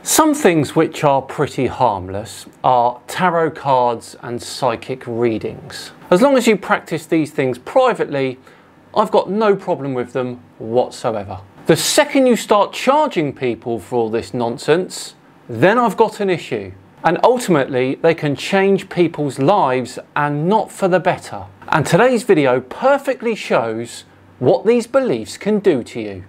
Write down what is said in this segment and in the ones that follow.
Some things which are pretty harmless are tarot cards and psychic readings. As long as you practice these things privately, I've got no problem with them whatsoever. The second you start charging people for all this nonsense, then I've got an issue. And ultimately, they can change people's lives and not for the better. And today's video perfectly shows what these beliefs can do to you.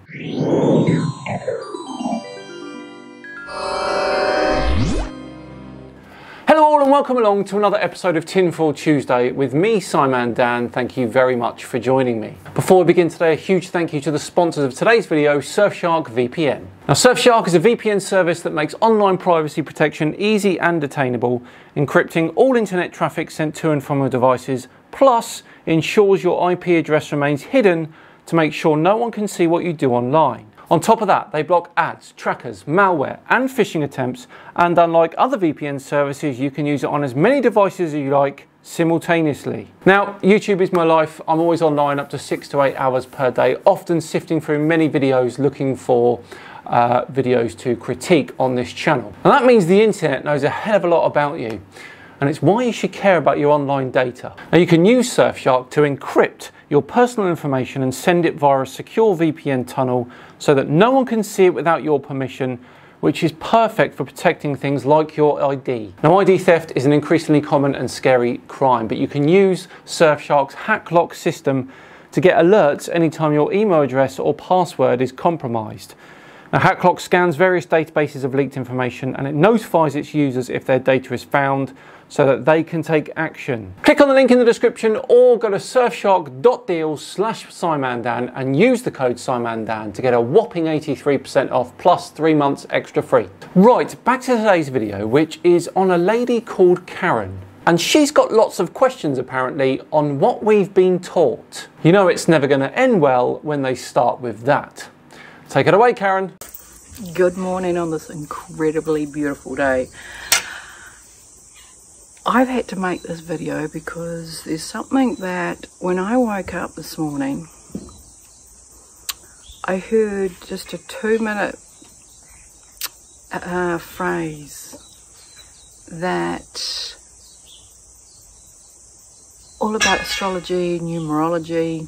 Hello all and welcome along to another episode of Tinfoil Tuesday with me, Simon Dan. Thank you very much for joining me. Before we begin today, a huge thank you to the sponsors of today's video, Surfshark VPN. Now, Surfshark is a VPN service that makes online privacy protection easy and attainable, encrypting all internet traffic sent to and from your devices, plus ensures your IP address remains hidden to make sure no one can see what you do online. On top of that, they block ads, trackers, malware and phishing attempts, and unlike other VPN services, you can use it on as many devices as you like simultaneously. Now, YouTube is my life. I'm always online up to 6 to 8 hours per day, often sifting through many videos looking for videos to critique on this channel. And that means the internet knows a hell of a lot about you, and it's why you should care about your online data. Now, you can use Surfshark to encrypt your personal information and send it via a secure VPN tunnel so that no one can see it without your permission, which is perfect for protecting things like your ID. Now, ID theft is an increasingly common and scary crime, but you can use Surfshark's HackLock system to get alerts anytime your email address or password is compromised. Now, HackLock scans various databases of leaked information and it notifies its users if their data is found so that they can take action. Click on the link in the description or go to surfshark.deal/SimonDan and use the code SimonDan to get a whopping 83% off plus 3 months extra free. Right, back to today's video, which is on a lady called Karen. And she's got lots of questions apparently on what we've been taught. You know it's never going to end well when they start with that. Take it away, Karen. Good morning on this incredibly beautiful day. I've had to make this video because there's something that when I woke up this morning, I heard just a 2-minute phrase that all about astrology, numerology.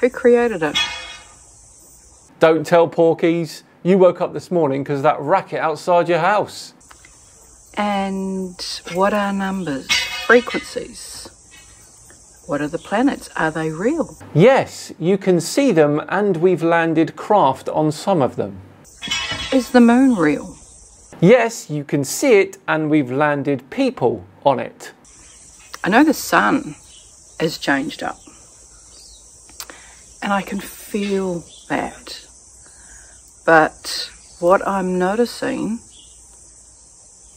Who created it? Don't tell porkies. You woke up this morning because of that racket outside your house. And what are numbers? Frequencies? What are the planets? Are they real? Yes, you can see them and we've landed craft on some of them. Is the moon real? Yes, you can see it and we've landed people on it. I know the sun is changed up. And I can feel that. But what I'm noticing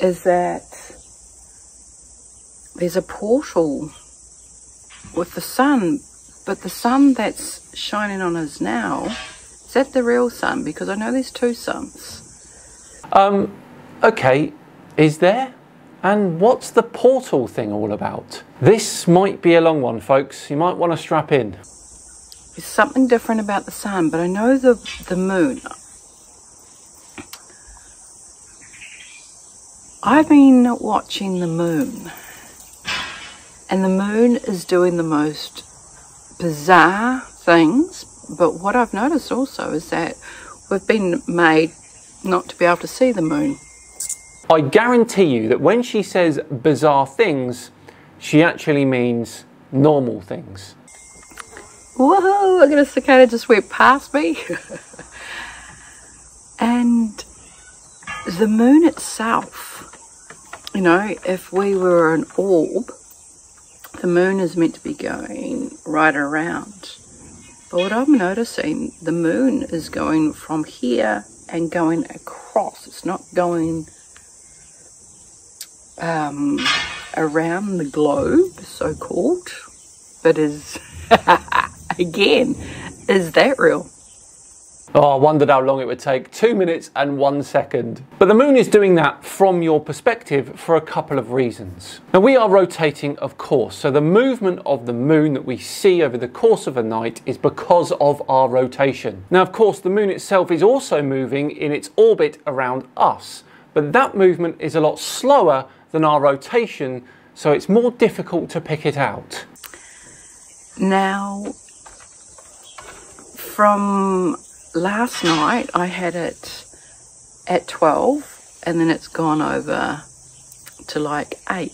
is that there's a portal with the sun, but the sun that's shining on us now, is that the real sun? Because I know there's 2 suns. Okay, is there? And what's the portal thing all about? This might be a long one, folks. You might want to strap in. There's something different about the sun, but I know the moon. I've been watching the moon, and the moon is doing the most bizarre things, but what I've noticed also is that we've been made not to be able to see the moon. I guarantee you that when she says bizarre things, she actually means normal things. Whoa, look at a cicada just went past me. And the moon itself, you know, if we were an orb, the moon is meant to be going right around. But what I'm noticing, the moon is going from here and going across. It's not going around the globe, so-called, but is, again, is that real? Oh, I wondered how long it would take. 2 minutes and 1 second. But the moon is doing that from your perspective for a couple of reasons. Now, we are rotating, of course, so the movement of the moon that we see over the course of a night is because of our rotation. Now, of course, the moon itself is also moving in its orbit around us, but that movement is a lot slower than our rotation, so it's more difficult to pick it out. Now, from last night, I had it at 12, and then it's gone over to like 8.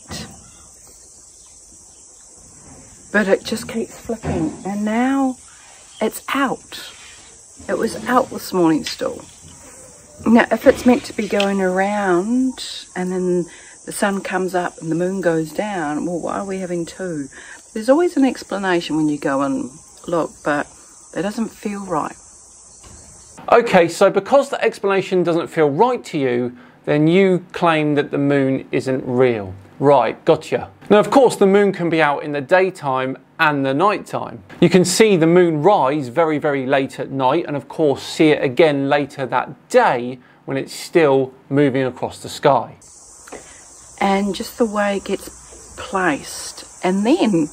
But it just keeps flipping, and now it's out. It was out this morning still. Now, if it's meant to be going around, and then the sun comes up and the moon goes down, well, why are we having two? There's always an explanation when you go and look, but it doesn't feel right. Okay, so because the explanation doesn't feel right to you, then you claim that the moon isn't real. Right, gotcha. Now, of course, the moon can be out in the daytime and the nighttime. You can see the moon rise very, very late at night, and of course see it again later that day when it's still moving across the sky. And just the way it gets placed. And then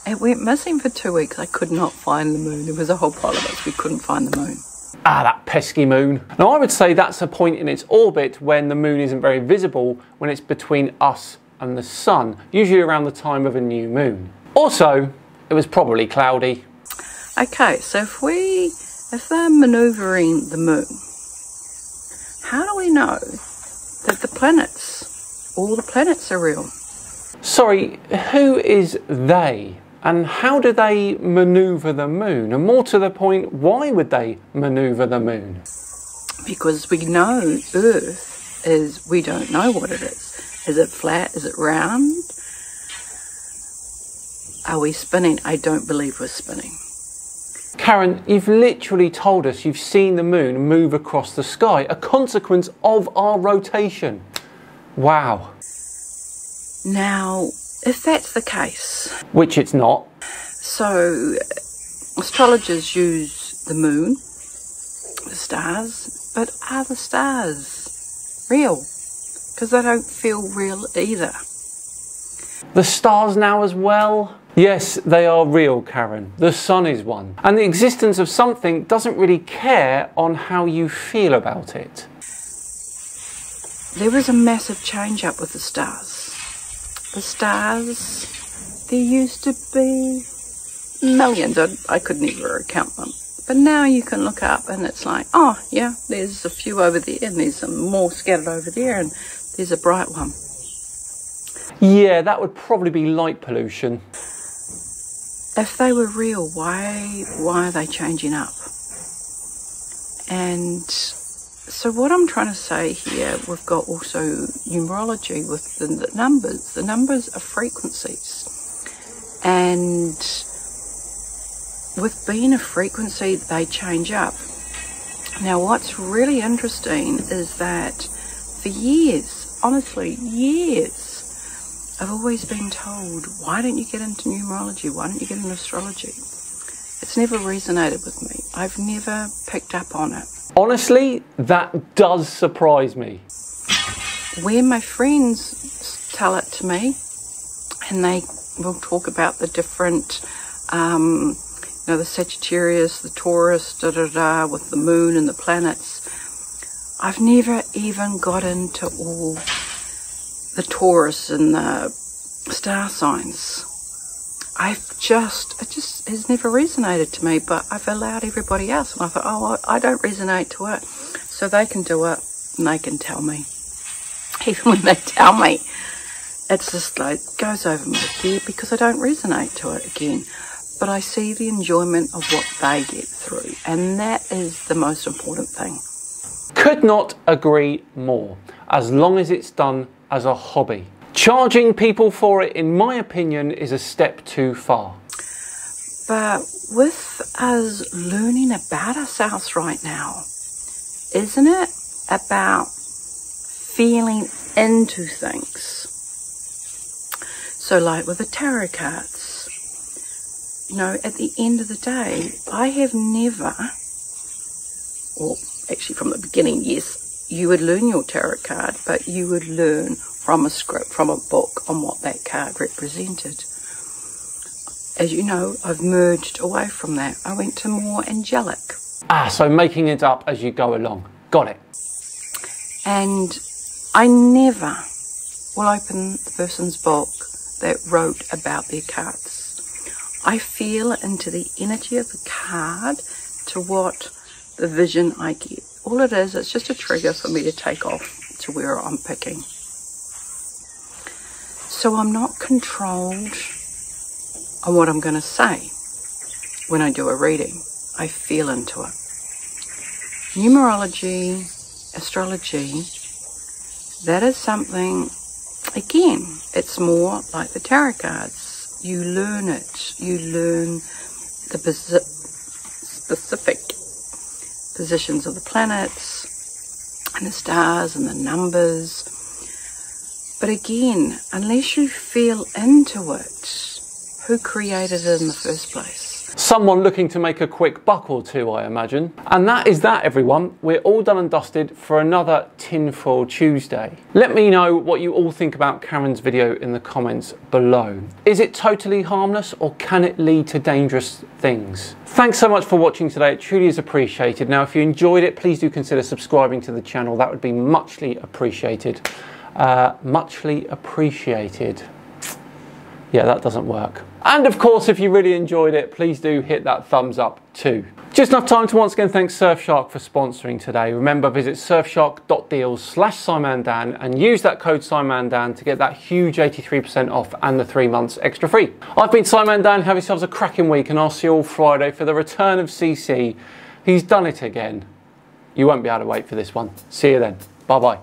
it went missing for 2 weeks. I could not find the moon. There was a whole pile of us. We couldn't find the moon. Ah, that pesky moon. Now, I would say that's a point in its orbit when the moon isn't very visible, when it's between us and the sun, usually around the time of a new moon. Also, it was probably cloudy. Okay, so if they're manoeuvring the moon, how do we know that the planets, all the planets are real? Sorry, who is they? And how do they manoeuvre the moon? And more to the point, why would they manoeuvre the moon? Because we know Earth is, we don't know what it is. Is it flat? Is it round? Are we spinning? I don't believe we're spinning. Karen, you've literally told us you've seen the moon move across the sky, a consequence of our rotation. Wow. Now, if that's the case... Which it's not. So, astrologers use the moon, the stars, but are the stars real? Because they don't feel real either. The stars now as well? Yes, they are real, Karen. The sun is one. And the existence of something doesn't really care on how you feel about it. There was a massive change up with the stars. The stars, there used to be millions. I could never count them. But now you can look up and it's like, oh yeah, there's a few over there and there's some more scattered over there and there's a bright one. Yeah, that would probably be light pollution. If they were real, why are they changing up? And so what I'm trying to say here, we've got also numerology with the numbers. The numbers are frequencies. And with being a frequency, they change up. Now, what's really interesting is that for years, honestly, years, I've always been told, why don't you get into numerology? Why don't you get into astrology? It's never resonated with me. I've never picked up on it. Honestly, that does surprise me. Where my friends tell it to me, and they will talk about the different, the Sagittarius, the Taurus, with the moon and the planets. I've never even got into all the Taurus and the star signs. it just has never resonated to me, but I've allowed everybody else, and I thought, oh, I don't resonate to it, so they can do it and they can tell me. Even when they tell me, it's just like goes over my head because I don't resonate to it again. But I see the enjoyment of what they get through, and that is the most important thing. Could not agree more, as long as it's done as a hobby. Charging people for it, in my opinion, is a step too far. But with us learning about ourselves right now, isn't it about feeling into things? So like with the tarot cards, you know, at the end of the day, I have never or actually from the beginning, yes, you would learn your tarot card, but you would learn from a script, from a book, on what that card represented. As you know, I've merged away from that. I went to more angelic. Ah, so making it up as you go along. Got it. And I never will open the person's book that wrote about their cards. I feel into the energy of the card to what the vision I get. All it is, it's just a trigger for me to take off to where I'm picking. So I'm not controlled on what I'm going to say when I do a reading. I feel into it. Numerology, astrology, that is something, again, it's more like the tarot cards. You learn it. You learn the specific positions of the planets and the stars and the numbers. But again, unless you feel into it, who created it in the first place? Someone looking to make a quick buck or two, I imagine. And that is that, everyone. We're all done and dusted for another Tinfoil Tuesday. Let me know what you all think about Karen's video in the comments below. Is it totally harmless, or can it lead to dangerous things? Thanks so much for watching today. It truly is appreciated. Now, if you enjoyed it, please do consider subscribing to the channel. That would be muchly appreciated. Muchly appreciated. Yeah, that doesn't work. And of course, if you really enjoyed it, please do hit that thumbs up too. Just enough time to once again thank Surfshark for sponsoring today. Remember, visit surfshark.deals/SimonDan and use that code SimonDan to get that huge 83% off and the 3 months extra free. I've been SimonDan. Have yourselves a cracking week, and I'll see you all Friday for the return of CC. He's done it again. You won't be able to wait for this one. See you then. Bye-bye.